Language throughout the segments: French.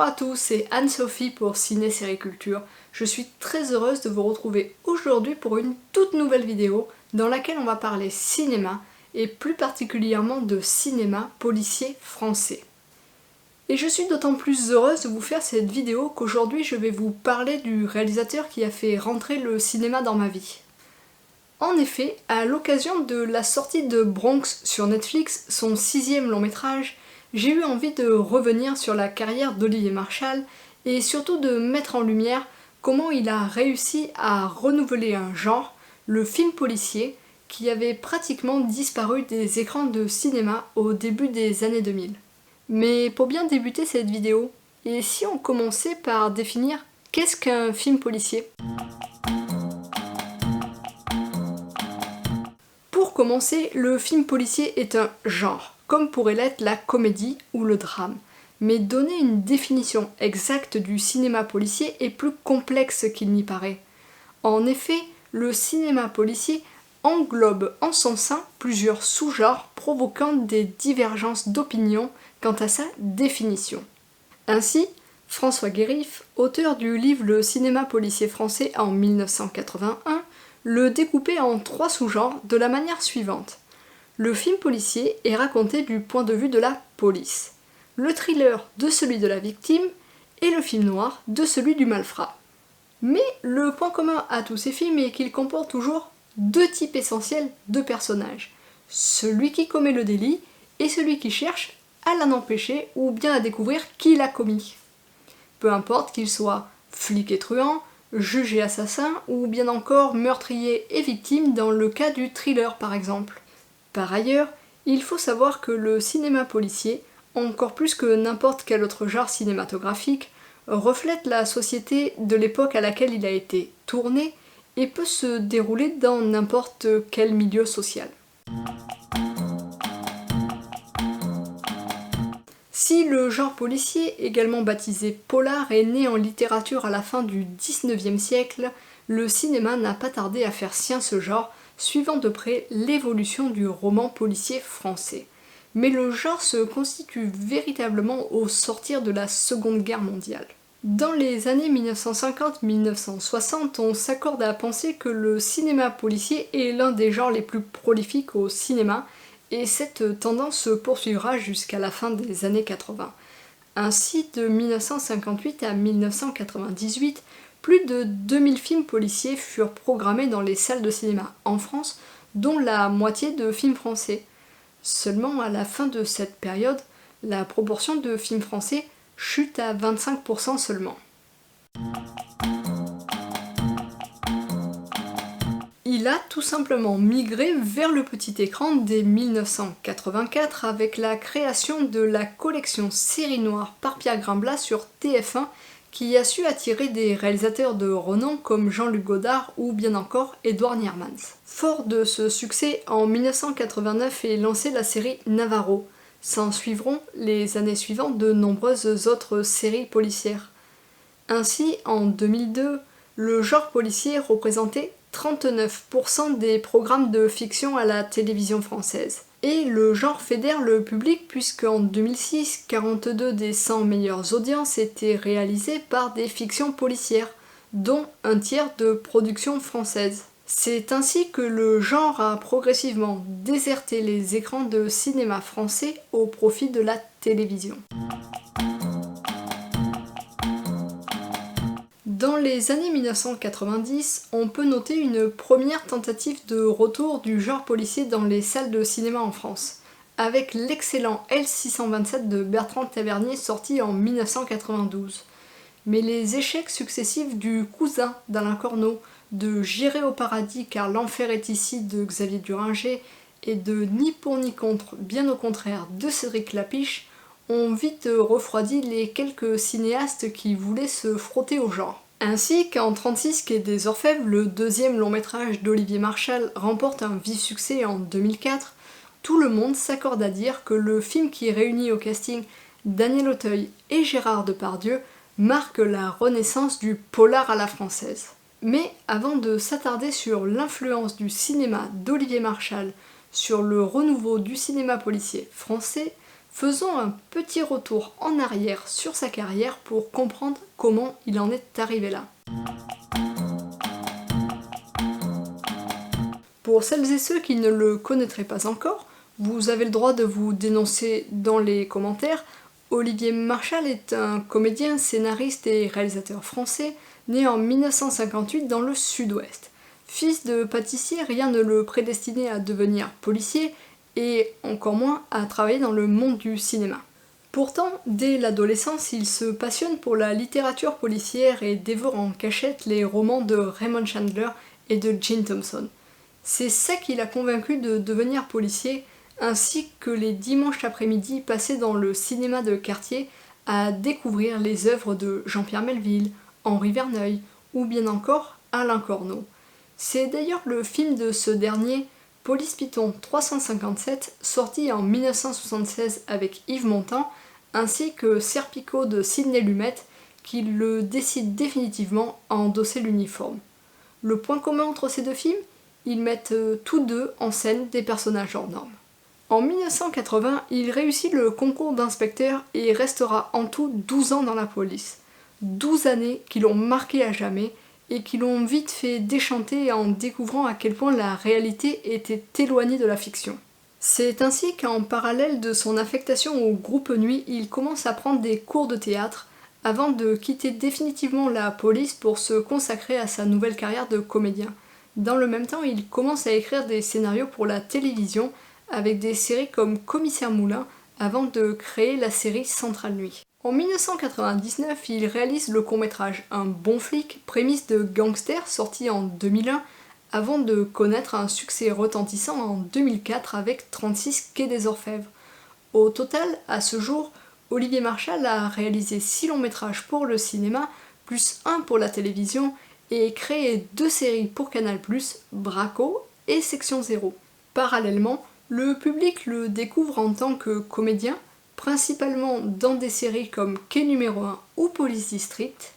Bonjour à tous, c'est Anne-Sophie pour Ciné Série Culture. Je suis très heureuse de vous retrouver aujourd'hui pour une toute nouvelle vidéo dans laquelle on va parler cinéma et plus particulièrement de cinéma policier français. Et je suis d'autant plus heureuse de vous faire cette vidéo qu'aujourd'hui je vais vous parler du réalisateur qui a fait rentrer le cinéma dans ma vie. En effet, à l'occasion de la sortie de Bronx sur Netflix, son 6e long métrage, j'ai eu envie de revenir sur la carrière d'Olivier Marchal et surtout de mettre en lumière comment il a réussi à renouveler un genre, le film policier, qui avait pratiquement disparu des écrans de cinéma au début des années 2000. Mais pour bien débuter cette vidéo, et si on commençait par définir qu'est-ce qu'un film policier ? Pour commencer, le film policier est un genre, comme pourrait l'être la comédie ou le drame. Mais donner une définition exacte du cinéma policier est plus complexe qu'il n'y paraît. En effet, le cinéma policier englobe en son sein plusieurs sous-genres provoquant des divergences d'opinion quant à sa définition. Ainsi, François Guérif, auteur du livre Le cinéma policier français en 1981, le découpait en 3 sous-genres de la manière suivante. Le film policier est raconté du point de vue de la police, le thriller de celui de la victime et le film noir de celui du malfrat. Mais le point commun à tous ces films est qu'ils comportent toujours 2 types essentiels de personnages, celui qui commet le délit et celui qui cherche à l'en empêcher ou bien à découvrir qui l'a commis. Peu importe qu'il soit flic et truand, juge et assassin ou bien encore meurtrier et victime dans le cas du thriller par exemple. Par ailleurs, il faut savoir que le cinéma policier, encore plus que n'importe quel autre genre cinématographique, reflète la société de l'époque à laquelle il a été tourné et peut se dérouler dans n'importe quel milieu social. Si le genre policier, également baptisé polar, est né en littérature à la fin du XIXe siècle, le cinéma n'a pas tardé à faire sien ce genre, suivant de près l'évolution du roman policier français. Mais le genre se constitue véritablement au sortir de la Seconde Guerre mondiale. Dans les années 1950-1960, on s'accorde à penser que le cinéma policier est l'un des genres les plus prolifiques au cinéma, et cette tendance se poursuivra jusqu'à la fin des années 80. Ainsi, de 1958 à 1998, plus de 2000 films policiers furent programmés dans les salles de cinéma en France, dont la moitié de films français. Seulement, à la fin de cette période, la proportion de films français chute à 25% seulement. Il a tout simplement migré vers le petit écran dès 1984 avec la création de la collection Série Noire par Pierre Grimblat sur TF1 qui a su attirer des réalisateurs de renom comme Jean-Luc Godard ou bien encore Edward Niermans. Fort de ce succès, en 1989 est lancée la série Navarro. S'en suivront les années suivantes de nombreuses autres séries policières. Ainsi, en 2002, le genre policier représentait 39% des programmes de fiction à la télévision française. Et le genre fédère le public puisqu'en 2006, 42 des 100 meilleures audiences étaient réalisées par des fictions policières, dont un tiers de production française. C'est ainsi que le genre a progressivement déserté les écrans de cinéma français au profit de la télévision. Dans les années 1990, on peut noter une première tentative de retour du genre policier dans les salles de cinéma en France, avec l'excellent L627 de Bertrand Tavernier sorti en 1992. Mais les échecs successifs du Cousin d'Alain Corneau, de J'irai au paradis car l'enfer est ici de Xavier Duringer et de Ni pour ni contre, bien au contraire de Cédric Lapiche ont vite refroidi les quelques cinéastes qui voulaient se frotter au genre. Ainsi qu'en 36 Quai des Orfèvres, le 2e long métrage d'Olivier Marchal remporte un vif succès en 2004, tout le monde s'accorde à dire que le film qui réunit au casting Daniel Auteuil et Gérard Depardieu marque la renaissance du polar à la française. Mais avant de s'attarder sur l'influence du cinéma d'Olivier Marchal sur le renouveau du cinéma policier français, Faisons un petit retour en arrière sur sa carrière pour comprendre comment il en est arrivé là. Pour celles et ceux qui ne le connaîtraient pas encore, vous avez le droit de vous dénoncer dans les commentaires. Olivier Marchal est un comédien, scénariste et réalisateur français, né en 1958 dans le Sud-Ouest. Fils de pâtissier, rien ne le prédestinait à devenir policier, et encore moins à travailler dans le monde du cinéma. Pourtant, dès l'adolescence, il se passionne pour la littérature policière et dévore en cachette les romans de Raymond Chandler et de Jean Thompson. C'est ça qui l'a convaincu de devenir policier, ainsi que les dimanches après-midi passés dans le cinéma de quartier à découvrir les œuvres de Jean-Pierre Melville, Henri Verneuil ou bien encore Alain Corneau. C'est d'ailleurs le film de ce dernier, Police Python 357, sorti en 1976 avec Yves Montand, ainsi que Serpico de Sidney Lumet, qui le décide définitivement à endosser l'uniforme. Le point commun entre ces deux films, ils mettent tous deux en scène des personnages hors normes. En 1980, il réussit le concours d'inspecteur et restera en tout 12 ans dans la police. 12 années qui l'ont marqué à jamais et qui l'ont vite fait déchanter en découvrant à quel point la réalité était éloignée de la fiction. C'est ainsi qu'en parallèle de son affectation au groupe Nuit, il commence à prendre des cours de théâtre avant de quitter définitivement la police pour se consacrer à sa nouvelle carrière de comédien. Dans le même temps, il commence à écrire des scénarios pour la télévision avec des séries comme Commissaire Moulin avant de créer la série Centrale Nuit. En 1999, il réalise le court-métrage Un bon flic, prémisse de Gangster, sorti en 2001, avant de connaître un succès retentissant en 2004 avec 36 Quai des Orfèvres. Au total, à ce jour, Olivier Marchal a réalisé 6 longs métrages pour le cinéma, plus 1 pour la télévision, et créé 2 séries pour Canal+, Braco et Section 0. Parallèlement, le public le découvre en tant que comédien, principalement dans des séries comme Quai numéro 1 ou Police District,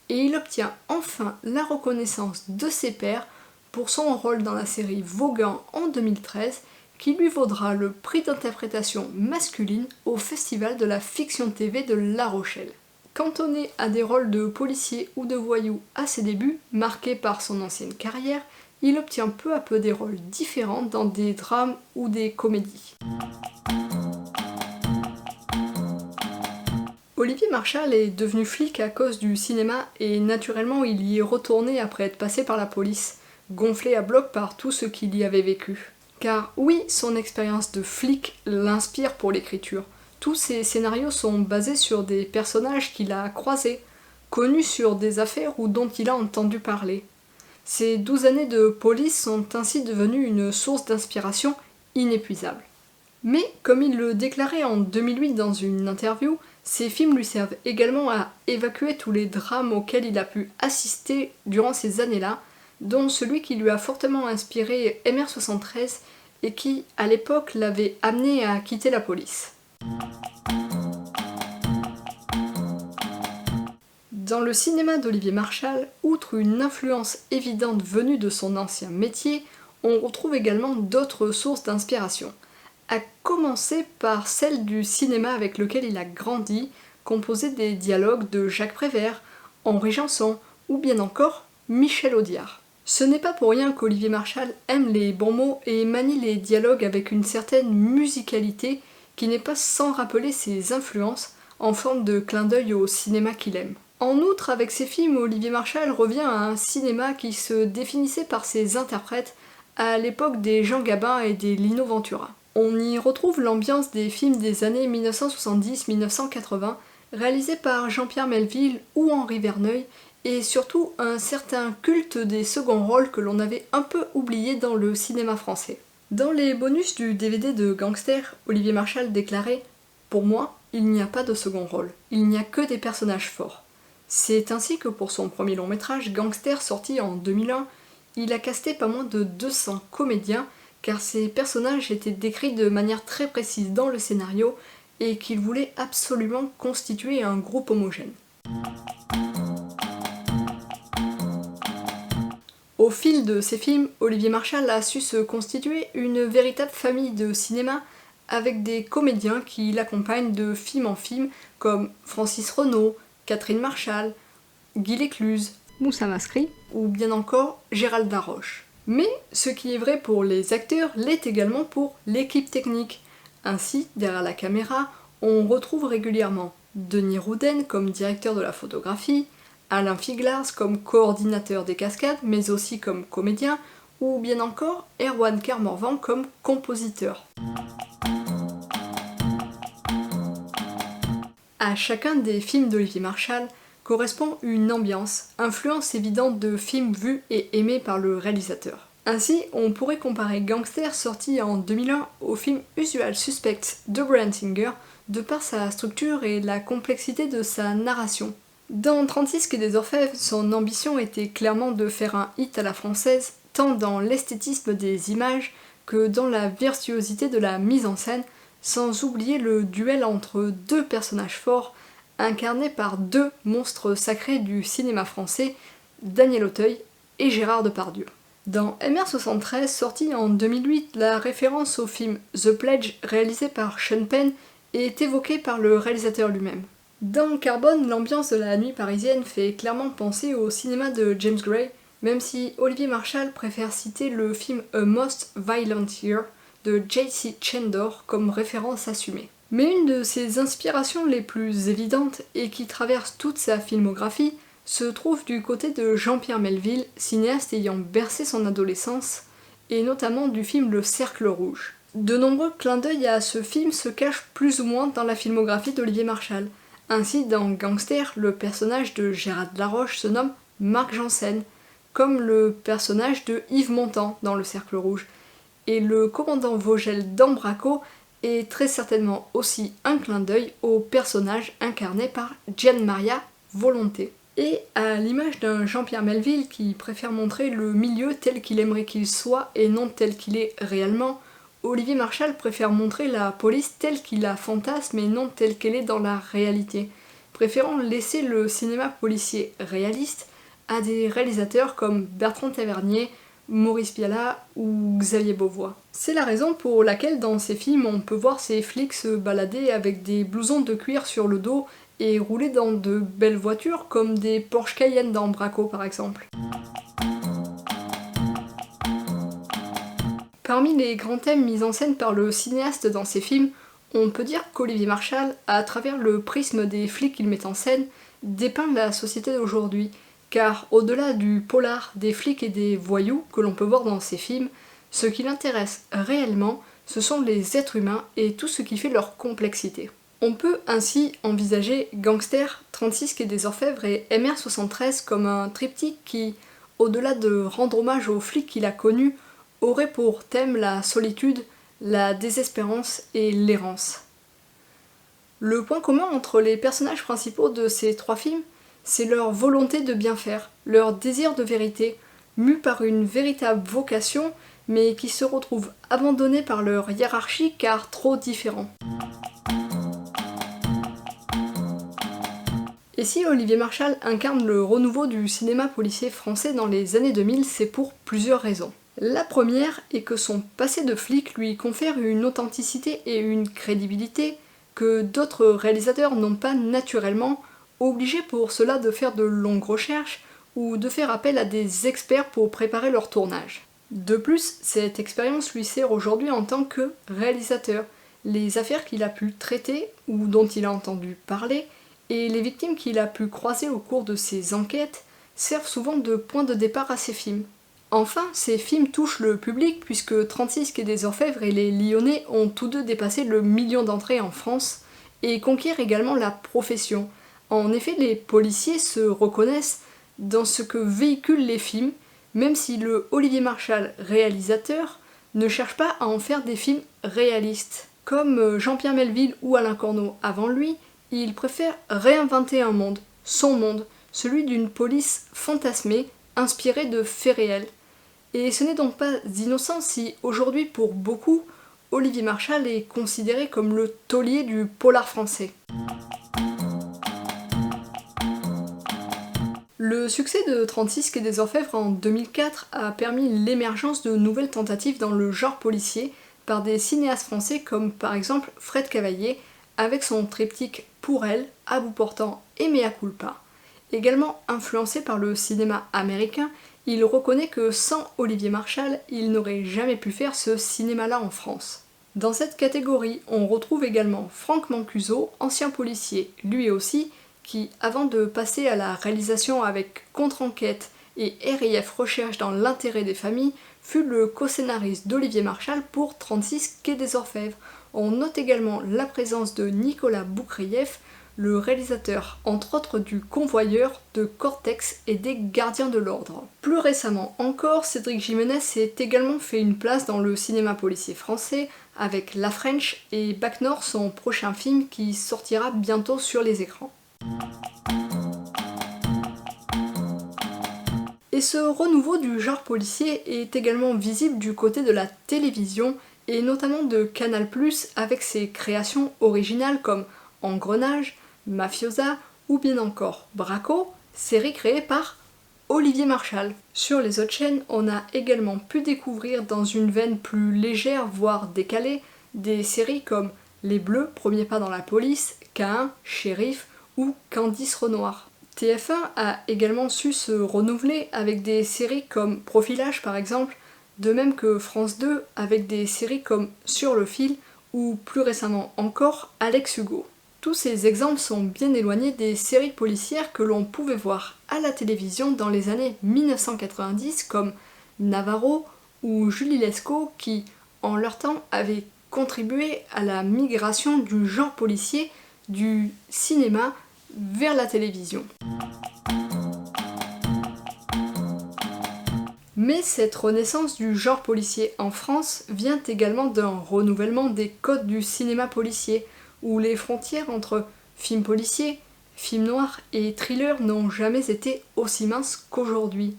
et il obtient enfin la reconnaissance de ses pairs pour son rôle dans la série Vaughan en 2013, qui lui vaudra le prix d'interprétation masculine au Festival de la Fiction TV de La Rochelle. Cantonné à des rôles de policier ou de voyou à ses débuts, marqués par son ancienne carrière, il obtient peu à peu des rôles différents dans des drames ou des comédies. Olivier Marchal est devenu flic à cause du cinéma et naturellement il y est retourné après être passé par la police, gonflé à bloc par tout ce qu'il y avait vécu. Car oui, son expérience de flic l'inspire pour l'écriture. Tous ses scénarios sont basés sur des personnages qu'il a croisés, connus sur des affaires ou dont il a entendu parler. Ces 12 années de police sont ainsi devenues une source d'inspiration inépuisable. Mais, comme il le déclarait en 2008 dans une interview, ces films lui servent également à évacuer tous les drames auxquels il a pu assister durant ces années-là, dont celui qui lui a fortement inspiré MR73 et qui, à l'époque, l'avait amené à quitter la police. Dans le cinéma d'Olivier Marchal, outre une influence évidente venue de son ancien métier, on retrouve également d'autres sources d'inspiration, à commencer par celle du cinéma avec lequel il a grandi, composé des dialogues de Jacques Prévert, Henri Janson ou bien encore Michel Audiard. Ce n'est pas pour rien qu'Olivier Marchal aime les bons mots et manie les dialogues avec une certaine musicalité qui n'est pas sans rappeler ses influences en forme de clin d'œil au cinéma qu'il aime. En outre, avec ses films, Olivier Marchal revient à un cinéma qui se définissait par ses interprètes à l'époque des Jean Gabin et des Lino Ventura. On y retrouve l'ambiance des films des années 1970-1980, réalisés par Jean-Pierre Melville ou Henri Verneuil, et surtout un certain culte des seconds rôles que l'on avait un peu oublié dans le cinéma français. Dans les bonus du DVD de Gangster, Olivier Marchal déclarait « Pour moi, il n'y a pas de second rôle, il n'y a que des personnages forts. » C'est ainsi que pour son premier long métrage, Gangster, sorti en 2001, il a casté pas moins de 200 comédiens, car ces personnages étaient décrits de manière très précise dans le scénario et qu'il voulait absolument constituer un groupe homogène. Au fil de ses films, Olivier Marchal a su se constituer une véritable famille de cinéma avec des comédiens qui l'accompagnent de film en film comme Francis Renaud, Catherine Marchal, Guy Lécluse, Moussa Mascri ou bien encore Gérald Darroche. Mais ce qui est vrai pour les acteurs l'est également pour l'équipe technique. Ainsi, derrière la caméra, on retrouve régulièrement Denis Rouden comme directeur de la photographie, Alain Figlars comme coordinateur des cascades, mais aussi comme comédien, ou bien encore Erwan Kermorvan comme compositeur. À chacun des films d'Olivier Marchal correspond une ambiance, influence évidente de films vus et aimés par le réalisateur. Ainsi, on pourrait comparer Gangster sorti en 2001 au film Usual Suspects de Bryan Singer, de par sa structure et la complexité de sa narration. Dans 36 quai des Orfèvres, son ambition était clairement de faire un hit à la française, tant dans l'esthétisme des images que dans la virtuosité de la mise en scène, sans oublier le duel entre deux personnages forts, incarnés par deux monstres sacrés du cinéma français, Daniel Auteuil et Gérard Depardieu. Dans MR73, sorti en 2008, la référence au film The Pledge, réalisé par Sean Penn, est évoquée par le réalisateur lui-même. Dans Carbone, l'ambiance de la nuit parisienne fait clairement penser au cinéma de James Gray, même si Olivier Marchal préfère citer le film A Most Violent Year de J.C. Chandor comme référence assumée. Mais une de ses inspirations les plus évidentes et qui traverse toute sa filmographie se trouve du côté de Jean-Pierre Melville, cinéaste ayant bercé son adolescence, et notamment du film Le Cercle Rouge. De nombreux clins d'œil à ce film se cachent plus ou moins dans la filmographie d'Olivier Marchal. Ainsi, dans Gangster, le personnage de Gérard Laroche se nomme Marc Janssen, comme le personnage de Yves Montand dans Le Cercle Rouge. Et le commandant Vogel dans Braco est très certainement aussi un clin d'œil au personnage incarné par Gian Maria Volonté. Et à l'image d'un Jean-Pierre Melville qui préfère montrer le milieu tel qu'il aimerait qu'il soit et non tel qu'il est réellement, Olivier Marchal préfère montrer la police telle qu'il la fantasme et non telle qu'elle est dans la réalité, préférant laisser le cinéma policier réaliste à des réalisateurs comme Bertrand Tavernier, Maurice Pialat ou Xavier Beauvois. C'est la raison pour laquelle dans ces films on peut voir ces flics se balader avec des blousons de cuir sur le dos et rouler dans de belles voitures comme des Porsche Cayenne dans Braco par exemple. Parmi les grands thèmes mis en scène par le cinéaste dans ses films, on peut dire qu'Olivier Marchal, à travers le prisme des flics qu'il met en scène, dépeint la société d'aujourd'hui, car au-delà du polar, des flics et des voyous que l'on peut voir dans ses films, ce qui l'intéresse réellement, ce sont les êtres humains et tout ce qui fait leur complexité. On peut ainsi envisager Gangster, 36 quai des Orfèvres et MR73 comme un triptyque qui, au-delà de rendre hommage aux flics qu'il a connus, aurait pour thème la solitude, la désespérance et l'errance. Le point commun entre les personnages principaux de ces trois films, c'est leur volonté de bien faire, leur désir de vérité, mus par une véritable vocation, mais qui se retrouvent abandonnés par leur hiérarchie car trop différents. Et si Olivier Marchal incarne le renouveau du cinéma policier français dans les années 2000, c'est pour plusieurs raisons. La première est que son passé de flic lui confère une authenticité et une crédibilité que d'autres réalisateurs n'ont pas naturellement, obligés pour cela de faire de longues recherches ou de faire appel à des experts pour préparer leur tournage. De plus, cette expérience lui sert aujourd'hui en tant que réalisateur. Les affaires qu'il a pu traiter ou dont il a entendu parler et les victimes qu'il a pu croiser au cours de ses enquêtes servent souvent de point de départ à ses films. Enfin, ces films touchent le public puisque 36 quai des Orfèvres et Les Lyonnais ont tous deux dépassé le million d'entrées en France et conquièrent également la profession. En effet, les policiers se reconnaissent dans ce que véhiculent les films, même si le Olivier Marchal, réalisateur, ne cherche pas à en faire des films réalistes. Comme Jean-Pierre Melville ou Alain Corneau avant lui, il préfère réinventer un monde, son monde, celui d'une police fantasmée, inspirée de faits réels. Et ce n'est donc pas innocent si, aujourd'hui pour beaucoup, Olivier Marchal est considéré comme le taulier du polar français. Le succès de 36 quai des Orfèvres en 2004 a permis l'émergence de nouvelles tentatives dans le genre policier, par des cinéastes français comme par exemple Fred Cavaillé avec son triptyque Pour elle, À bout portant et Mea culpa. Également influencé par le cinéma américain, il reconnaît que sans Olivier Marchal, il n'aurait jamais pu faire ce cinéma-là en France. Dans cette catégorie, on retrouve également Franck Mancuso, ancien policier, lui aussi, qui, avant de passer à la réalisation avec Contre-enquête et RIF Recherche dans l'intérêt des familles, fut le co-scénariste d'Olivier Marchal pour 36 Quai des Orfèvres. On note également la présence de Nicolas Boukrieff, le réalisateur entre autres du Convoyeur, de Cortex et des Gardiens de l'Ordre. Plus récemment encore, Cédric Jiménez s'est également fait une place dans le cinéma policier français avec La French et Bac Nord, son prochain film qui sortira bientôt sur les écrans. Et ce renouveau du genre policier est également visible du côté de la télévision et notamment de Canal+, avec ses créations originales comme Engrenage, Mafiosa ou bien encore Braco, série créée par Olivier Marchal. Sur les autres chaînes, on a également pu découvrir dans une veine plus légère, voire décalée, des séries comme Les Bleus, Premier pas dans la police, K1, Shérif ou Candice Renoir. TF1 a également su se renouveler avec des séries comme Profilage par exemple, de même que France 2 avec des séries comme Sur le fil ou plus récemment encore Alex Hugo. Tous ces exemples sont bien éloignés des séries policières que l'on pouvait voir à la télévision dans les années 1990 comme Navarro ou Julie Lescaut qui, en leur temps, avaient contribué à la migration du genre policier du cinéma vers la télévision. Mais cette renaissance du genre policier en France vient également d'un renouvellement des codes du cinéma policier, où les frontières entre film policier, film noir et thriller n'ont jamais été aussi minces qu'aujourd'hui.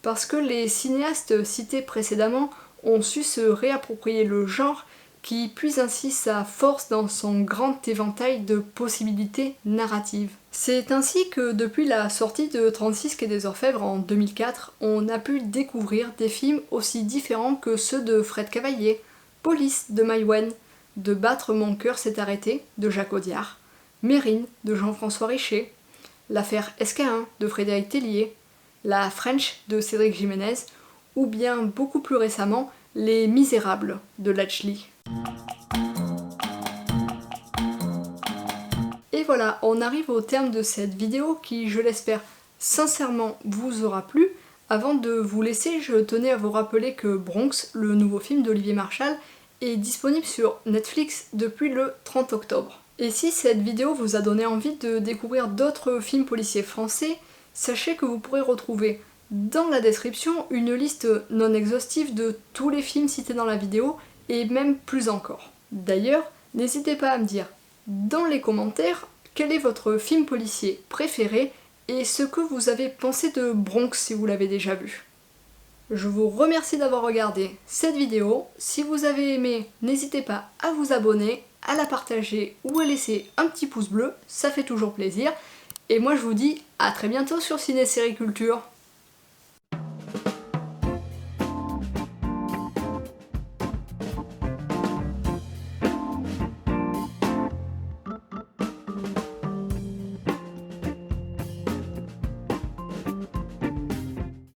Parce que les cinéastes cités précédemment ont su se réapproprier le genre qui puise ainsi sa force dans son grand éventail de possibilités narratives. C'est ainsi que depuis la sortie de 36 Quai des Orfèvres en 2004, on a pu découvrir des films aussi différents que ceux de Fred Cavaillé, Police de Maïwenn, De battre mon cœur s'est arrêté de Jacques Audiard, Mérine de Jean-François Richer, L'affaire SK1 de Frédéric Tellier, La French de Cédric Jiménez, ou bien beaucoup plus récemment Les Misérables de Latchley. Et voilà, on arrive au terme de cette vidéo qui, je l'espère sincèrement, vous aura plu. Avant de vous laisser, je tenais à vous rappeler que Bronx, le nouveau film d'Olivier Marchal, est disponible sur Netflix depuis le 30 octobre. Et si cette vidéo vous a donné envie de découvrir d'autres films policiers français, sachez que vous pourrez retrouver dans la description une liste non exhaustive de tous les films cités dans la vidéo et même plus encore. D'ailleurs, n'hésitez pas à me dire dans les commentaires quel est votre film policier préféré et ce que vous avez pensé de Bronx si vous l'avez déjà vu. Je vous remercie d'avoir regardé cette vidéo. Si vous avez aimé, n'hésitez pas à vous abonner, à la partager ou à laisser un petit pouce bleu, ça fait toujours plaisir. Et moi je vous dis à très bientôt sur Ciné Série Culture.